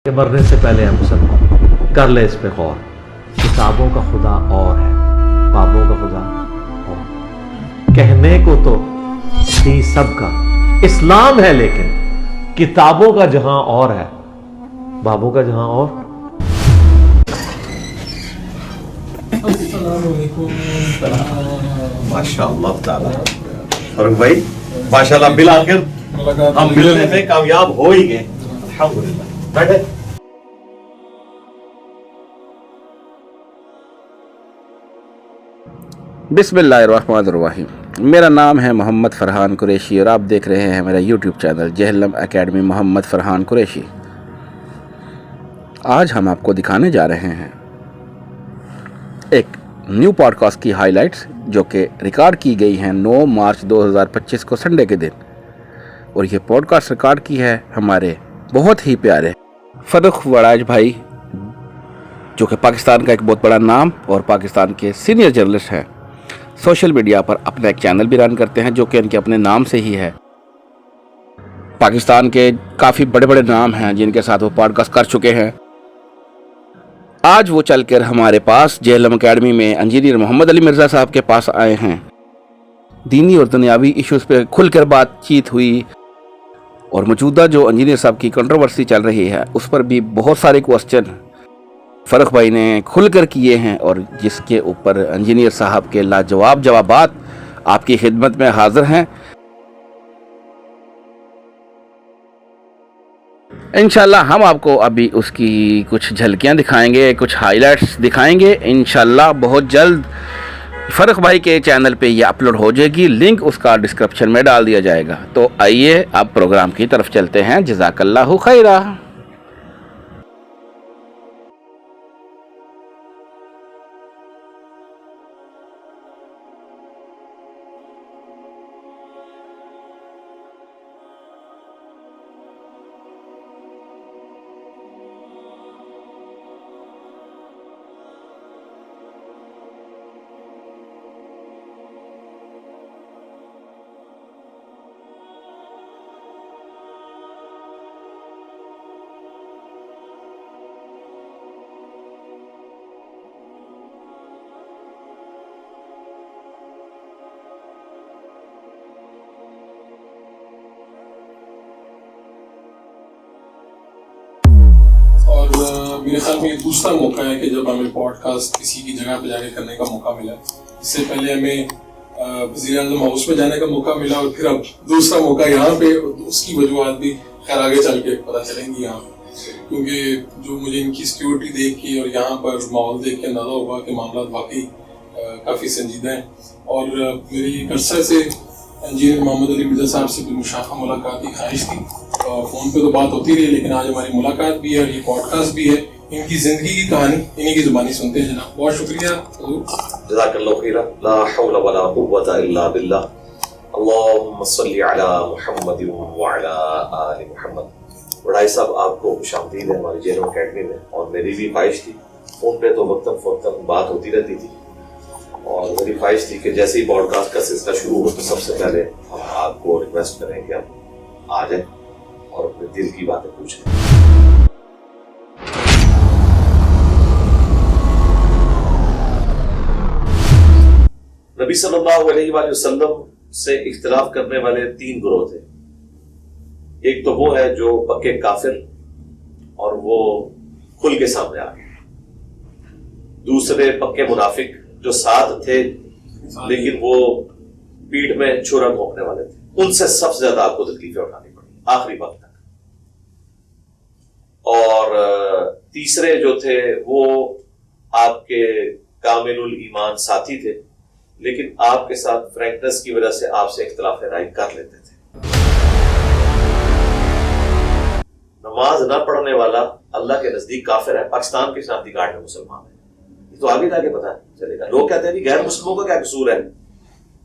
کہ مرنے سے پہلے ہم سب کر لے اس پہ غور. کتابوں کا خدا اور ہے، بابوں کا خدا اور. کہنے کو تو تھی سب کا اسلام ہے، لیکن کتابوں کا جہاں اور ہے، بابوں کا جہاں اور. ماشاء اللہ تعالیٰ. فاروق بھائی ماشاء اللہ بالآخر ہم ملنے میں کامیاب ہو ہی گئے. الحمدللہ. بیٹھے. بسم اللہ الرحمن الرحیم. میرا نام ہے محمد فرحان قریشی اور آپ دیکھ رہے ہیں میرا یوٹیوب چینل جہلم اکیڈمی محمد فرحان قریشی. آج ہم آپ کو دکھانے جا رہے ہیں ایک نیو پوڈ کاسٹ کی ہائی لائٹس جو کہ ریکارڈ کی گئی ہیں 9 مارچ 2025 کو سنڈے کے دن. اور یہ پوڈ کاسٹ ریکارڈ کی ہے ہمارے بہت ہی پیارے فروخ وڑاج بھائی، جو کہ پاکستان کا ایک بہت بڑا نام اور پاکستان کے سینئر جرنلسٹ ہیں. سوشل میڈیا پر اپنا ایک چینل بھی رن کرتے ہیں جو کہ ان کے اپنے نام سے ہی ہے. پاکستان کے کافی بڑے بڑے نام ہیں جن کے ساتھ وہ پوڈ کاسٹ کر چکے ہیں. آج وہ چل کر ہمارے پاس جہلم اکیڈمی میں انجینئر محمد علی مرزا صاحب کے پاس آئے ہیں. دینی اور دنیاوی ایشوز پہ کھل کر بات چیت ہوئی اور موجودہ جو انجینئر صاحب کی کنٹروورسی چل رہی ہے اس پر بھی بہت سارے کوسچن فرق بھائی نے کھل کر کیے ہیں، اور جس کے اوپر انجینئر صاحب کے لاجواب جوابات آپ کی خدمت میں حاضر ہیں. انشاءاللہ ہم آپ کو ابھی اس کی کچھ جھلکیاں دکھائیں گے، کچھ ہائی لائٹس دکھائیں گے. انشاءاللہ بہت جلد فرق بھائی کے چینل پہ یہ اپلوڈ ہو جائے گی، لنک اس کا ڈسکرپشن میں ڈال دیا جائے گا. تو آئیے اب پروگرام کی طرف چلتے ہیں. جزاک اللہ خیرہ. میرے خیال میں یہ دوسرا موقع ہے کہ جب ہمیں پوڈ کاسٹ کسی کی جگہ پہ جا کے کرنے کا موقع ملا. اس سے پہلے ہمیں وزیر اعظم ہاؤس میں جانے کا موقع ملا اور پھر اب دوسرا موقع یہاں پہ. اس کی وجوہات بھی خیر آگے چل کے پتہ چلیں گی یہاں پہ، کیونکہ جو مجھے ان کی سیکیورٹی دیکھ کے اور یہاں پر ماحول دیکھ کے اندازہ ہوا کہ معاملات واقعی کافی سنجیدہ ہیں. اور میری عرصہ سے انجینئر محمد علی مرزا صاحب سے مشافہ ملاقات کی خواہش تھی. فون پہ تو بات ہوتی رہی، لیکن آج ہماری ملاقات بھی ہے اور یہ پوڈ کاسٹ بھی ہے. ان کی زندگی کی کہانی انہی کی زبانی سنتے ہیں جناب. بہت شکریہ حضور. جزاک اللہ خیرہ. لا حول ولا قوة الا باللہ. اللہم صلی علی محمد وعلی آل محمد. وڑائی صاحب آپ کو خوش آمدید ہے ہماری جہلم اکیڈمی میں. اور میری بھی خواہش تھی، فون پہ تو وقتاً فوقتاً بات ہوتی رہتی تھی، اور میری خواہش تھی کہ جیسے ہی پوڈ کاسٹ کا سلسلہ شروع ہو تو سب سے پہلے ہم آپ کو ریکویسٹ کریں کہ آپ آ جائیں اور اپنے دل کی باتیں پوچھیں. نبی صلی اللہ علیہ وآلہ وسلم سے اختلاف کرنے والے 3 گروہ تھے. ایک تو وہ ہے جو پکے کافر اور وہ کھل کے سامنے آ گئے. دوسرے پکے منافق جو ساتھ تھے لیکن وہ پیٹھ میں چھرا گھونپنے والے تھے. ان سے سب سے زیادہ آپ کو تکلیفیں اٹھانی پڑی آخری وقت تک. اور تیسرے جو تھے وہ آپ کے کامل الایمان ساتھی تھے، لیکن آپ کے ساتھ فرینکنس کی وجہ سے آپ سے اختلاف رائے کر لیتے تھے. نماز نہ پڑھنے والا اللہ کے نزدیک کافر ہے. پاکستان کے شناختی کارڈ میں مسلمان ہے. یہ تو آگے جا کے پتا چلے گا. لوگ کہتے ہیں غیر مسلموں کا کیا قصور ہے.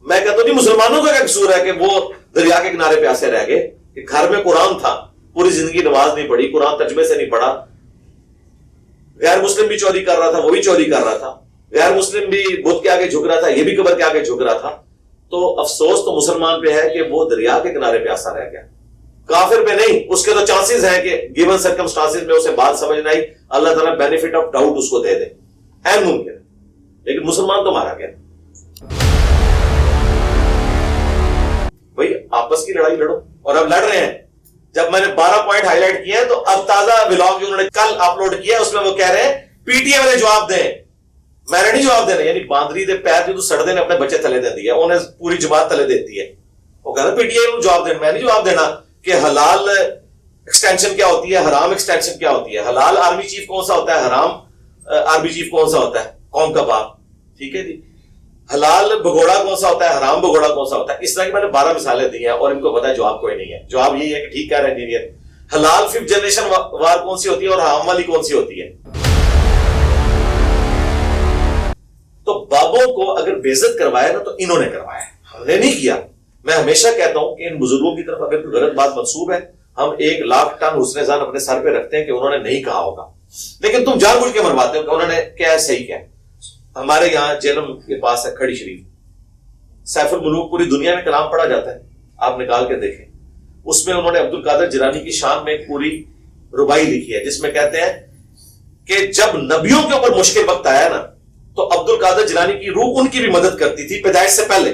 میں کہتا ہوں مسلمانوں کا کیا قصور ہے کہ وہ دریا کے کنارے پہ ایسے رہ گئے کہ گھر میں قرآن تھا، پوری زندگی نماز نہیں پڑھی، قرآن ترجمے سے نہیں پڑھا. غیر مسلم بھی چوری کر رہا تھا، وہ بھی چوری کر رہا تھا. غیر مسلم بھی بت کے آگے جھک رہا تھا، یہ بھی قبر کے آگے جھک رہا تھا. تو افسوس تو مسلمان پہ ہے کہ وہ دریا کے کنارے پہ ایسا رہ گیا. کافر میں نہیں، اس کے تو چانسز ہیں کہ گیون سرکمسٹانسز میں اسے بات سمجھ نہ آئی، اللہ تعالیٰ بینیفٹ آف ڈاؤٹ اس کو دے دے، این ممکن ہے، لیکن مسلمان تو مارا گیا. بھائی آپس کی لڑائی لڑو، اور اب لڑ رہے ہیں. جب میں نے 12 پوائنٹ ہائی لائٹ کیے ہیں تو اب تازہ ولاگ جو انہوں نے کل اپلوڈ کیا اس میں وہ کہہ رہے ہیں پی ٹی اے والے جواب دیں، میں نے نہیں جواب دینا. یعنی باندری دے پیر جو سڑدے نے اپنے بچے تلے دے دی ہے، انہیں پوری جماعت تلے دیتی ہے. وہ کہہ رہے پی ٹی اے جواب دیں، میں نہیں جواب دینا کہ حلال ایکسٹینشن کیا ہوتی ہے، حرام ایکسٹینشن کیا ہوتی ہے، حلال آرمی چیف کون سا ہوتا ہے، حرام آرمی چیف کون سا ہوتا ہے، قوم کا باپ. ٹھیک ہے جی. حلال بگوڑا کون سا ہوتا ہے، حرام بگوڑا کون سا ہوتا ہے. اس طرح کی میں نے 12 مثالیں دی ہیں اور ان کو پتا ہے جواب کوئی نہیں ہے. جواب یہی ہے کہ ٹھیک کہہ رہے ہیں انجینئر، حلال 5th جنریشن وار کون سی ہوتی ہے اور حرام والی کون سی ہوتی ہے. تو بابوں کو اگر بے عزت کروایا نا تو انہوں نے کروایا ہے، ہم نے نہیں کیا. میں ہمیشہ کہتا ہوں کہ ان بزرگوں کی طرف اگر کوئی غلط بات منسوب ہے، ہم 1,00,000 ٹن حسن ظن اپنے سر پہ رکھتے ہیں کہ انہوں نے نہیں کہا ہوگا، لیکن تم جان بوجھ کے مرواتے ہو کہ انہوں نے کیا صحیح کیا. ہمارے یہاں جیلم کے پاس ہے کھڑی شریف، سیف الملوک پوری دنیا میں کلام پڑھا جاتا ہے، آپ نکال کے دیکھیں. اس میں انہوں نے عبد القادر جیلانی کی شان میں ایک پوری ربائی لکھی ہے جس میں کہتے ہیں کہ جب نبیوں کے اوپر مشکل وقت آیا نا تو عبد القادر جیلانی کی روح ان کی بھی مدد کرتی تھی پیدائش سے پہلے.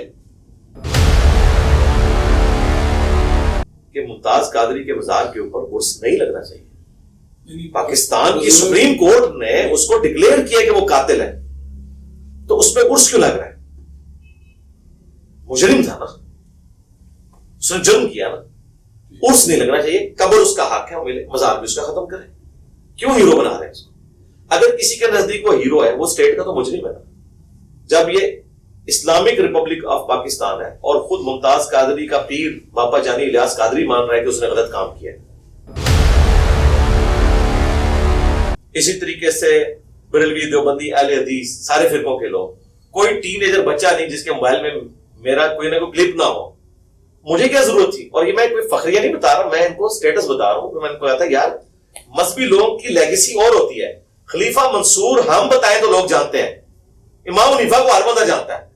کہ ممتاز قادری کے مزار کے اوپر عرس نہیں لگنا چاہیے. پاکستان کی سپریم کورٹ نے اس کو ڈکلیئر کیا کہ وہ قاتل ہے، تو اس پہ عرس کیوں لگ رہا ہے؟ مجرم تھا نا، اس نے جرم کیا نا. عرس نہیں لگنا چاہیے. قبر اس کا حق ہے، وہ ملے، مزار بھی اس کا ختم کرے. کیوں ہیرو بنا رہے ہیں اس کو؟ اگر کسی کے نزدیک وہ ہیرو ہے، وہ اسٹیٹ کا تو مجرم ہے نا. جب یہ اسلامک ریپبلک آف پاکستان ہے اور خود ممتاز قادری کا پیر باپا جانی الیاس قادری مان رہا ہے کہ اس نے غلط کام کیا. اسی طریقے سے بریلوی، دیوبندی، اہل حدیث، سارے فرقوں کے لوگ، کوئی ٹین ایجر بچہ نہیں جس کے موبائل میں میرا کوئی نہ کوئی کلپ نہ ہو. مجھے کیا ضرورت تھی؟ اور یہ میں کوئی فخریہ نہیں بتا رہا، میں ان کو سٹیٹس بتا رہا ہوں کہ میں ان کو کہتا یار مذہبی لوگوں کی لیگیسی اور ہوتی ہے. خلیفہ منصور ہم بتائیں تو لوگ جانتے ہیں، امام حنیفہ کو ہر بندہ جانتا ہے،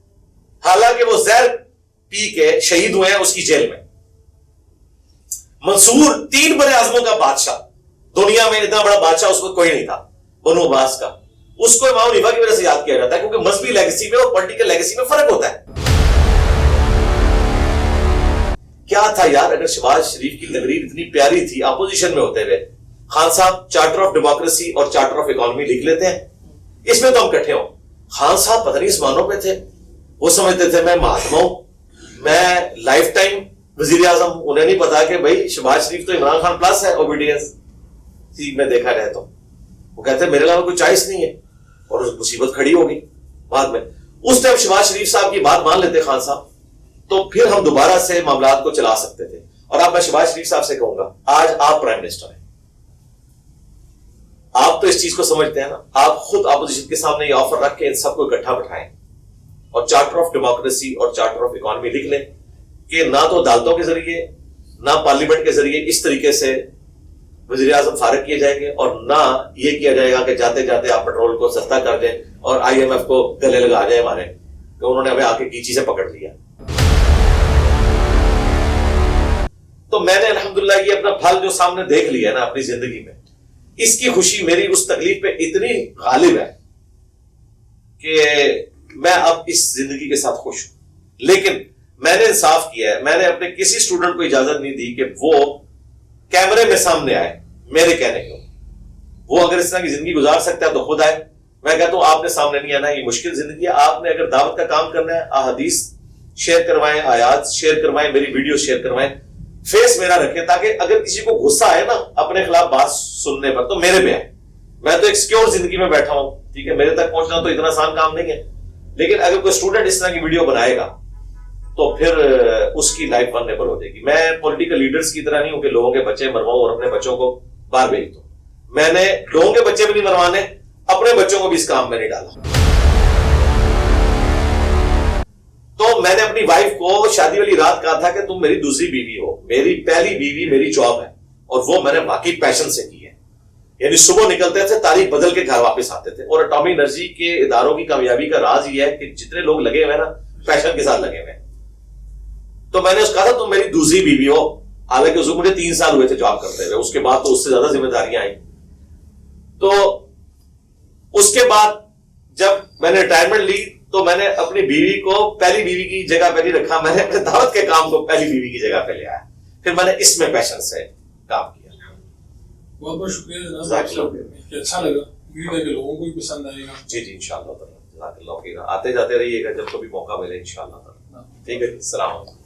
حالانکہ وہ زہر پی کے شہید ہوئے ہیں اس کی جیل میں. منصور 3 بڑے اعظموں کا بادشاہ، دنیا میں اتنا بڑا بادشاہ اس وقت کوئی نہیں تھا، بنو عباس کا. اس کو امام حنیفہ کی وجہ سے یاد کیا جاتا ہے کیونکہ مذہبی لیگیسی میں اور پولیٹیکل لیگیسی میں فرق ہوتا ہے. کیا تھا یار اگر شہباز شریف کی تقریر اتنی پیاری تھی اپوزیشن میں ہوتے ہوئے، خان صاحب چارٹر آف ڈیموکریسی اور چارٹر آف اکانومی لکھ لیتے ہیں، اس میں تو ہم کٹھے ہوں. خان صاحب پتہ نہیں اسمانوں پہ تھے، وہ سمجھتے تھے میں مہاتما ہوں، میں لائف ٹائم وزیر اعظم. انہیں نہیں پتا کہ بھائی شہباز شریف تو عمران خان پلس ہے اوبیڈینس میں دیکھا رہے. تو وہ کہتے ہیں میرے علاوہ کوئی چوائس نہیں ہے، اور مصیبت کھڑی ہوگی بعد میں. اس ٹائم شہباز شریف صاحب کی بات مان لیتے خان صاحب تو پھر ہم دوبارہ سے معاملات کو چلا سکتے تھے. اور اب میں شہباز شریف صاحب سے کہوں گا آج آپ پرائم منسٹر ہیں، آپ تو اس چیز کو سمجھتے ہیں نا، آپ خود اپوزیشن کے سامنے یہ آفر رکھ کے ان سب کو اکٹھا بٹھائیں اور چارٹر آف ڈیموکریسی اور چارٹر آف اکانومی لکھ لیں کہ نہ تو عدالتوں کے ذریعے نہ پارلیمنٹ کے ذریعے اس طریقے سے وزیر اعظم فارغ کیے جائیں گے، اور نہ یہ کیا جائے گا کہ جاتے جاتے آپ پیٹرول کو سستا کر دیں اور IMF کو گلے لگا جائے ہمارے کہ انہوں نے ہمیں آ کے کیچی سے پکڑ لیا. تو میں نے الحمدللہ یہ اپنا پھل جو سامنے دیکھ لیا نا اپنی زندگی میں، اس کی خوشی میری اس تکلیف پہ اتنی غالب ہے کہ میں اب اس زندگی کے ساتھ خوش ہوں. لیکن میں نے انصاف کیا ہے، میں نے اپنے کسی اسٹوڈنٹ کو اجازت نہیں دی کہ وہ کیمرے میں سامنے آئے میرے کہنے کو. وہ اگر اس طرح کی زندگی گزار سکتا ہے تو خود آئے. میں کہتا ہوں آپ نے سامنے نہیں آنا، یہ مشکل زندگی ہے. آپ نے اگر دعوت کا کام کرنا ہے، احادیث شیئر کروائیں، آیات شیئر کروائیں، میری ویڈیو شیئر کروائیں، فیس میرا رکھیں تاکہ اگر کسی کو غصہ آئے نا اپنے خلاف بات سننے پر تو میرے پہ آئے. میں تو ایک سیکیور زندگی میں بیٹھا ہوں، ٹھیک ہے، میرے تک پہنچنا تو اتنا آسان کام نہیں ہے. لیکن اگر کوئی اسٹوڈنٹ اس طرح کی ویڈیو بنائے گا تو پھر اس کی لائف ورنیبل ہو جائے گی. میں پولیٹیکل لیڈرز کی طرح نہیں ہوں کہ لوگوں کے بچے مرواؤں اور اپنے بچوں کو باہر بھیج دوں. میں نے لوگوں کے بچے بھی نہیں مروانے، اپنے بچوں کو بھی اس کام میں نہیں ڈالا. تو میں نے اپنی وائف کو شادی والی رات کہا تھا کہ تم میری دوسری بیوی ہو، میری پہلی بیوی میری جاب ہے، اور وہ میں نے واقعی پیشن سے کی ہے. یعنی صبح نکلتے تھے، تاریخ بدل کے گھر واپس آتے تھے. اور اٹامی انرجی کے اداروں کی کامیابی کا راز یہ ہے کہ جتنے لوگ لگے ہوئے نا پیشن کے ساتھ لگے ہوئے. تو میں نے اس کہا تھا تم میری دوسری بیوی ہو، حالانکہ اس مجھے 3 سال ہوئے تھے جاب کرتے ہوئے, اس کے بعد تو اس سے زیادہ ذمہ داریاں آئیں. تو اس کے بعد جب میں نے ریٹائرمنٹ لی تو میں نے اپنی بیوی کو پہلی بیوی کی جگہ پہ نہیں رکھا, میں نے اپنے دعوت کے کام کو پہلی بیوی کی جگہ پہ لے آیا, پھر میں نے اس میں پیشن سے کام کیا. بہت بہت شکریہ جناب, اچھا لگا, امید ہے کہ لوگوں کو بھی پسند آئے گا. جی جی انشاءاللہ تعالی, جزاک اللہ خیر. آتے جاتے رہیے گا جب کبھی موقع ملے انشاءاللہ تعالی. ٹھیک ہے جی, السلام علیکم.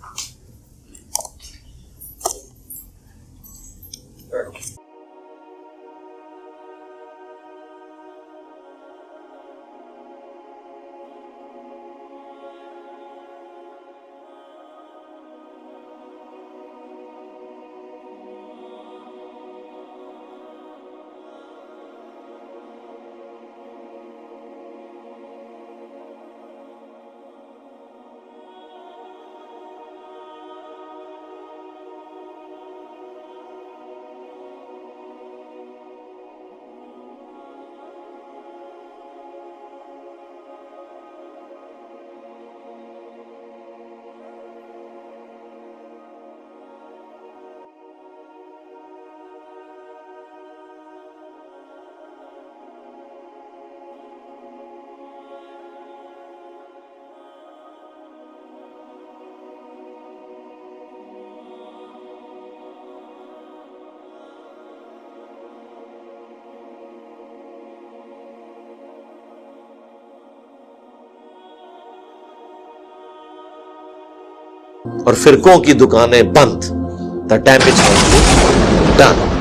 اور فرقوں کی دکانیں بند. The damage has been done.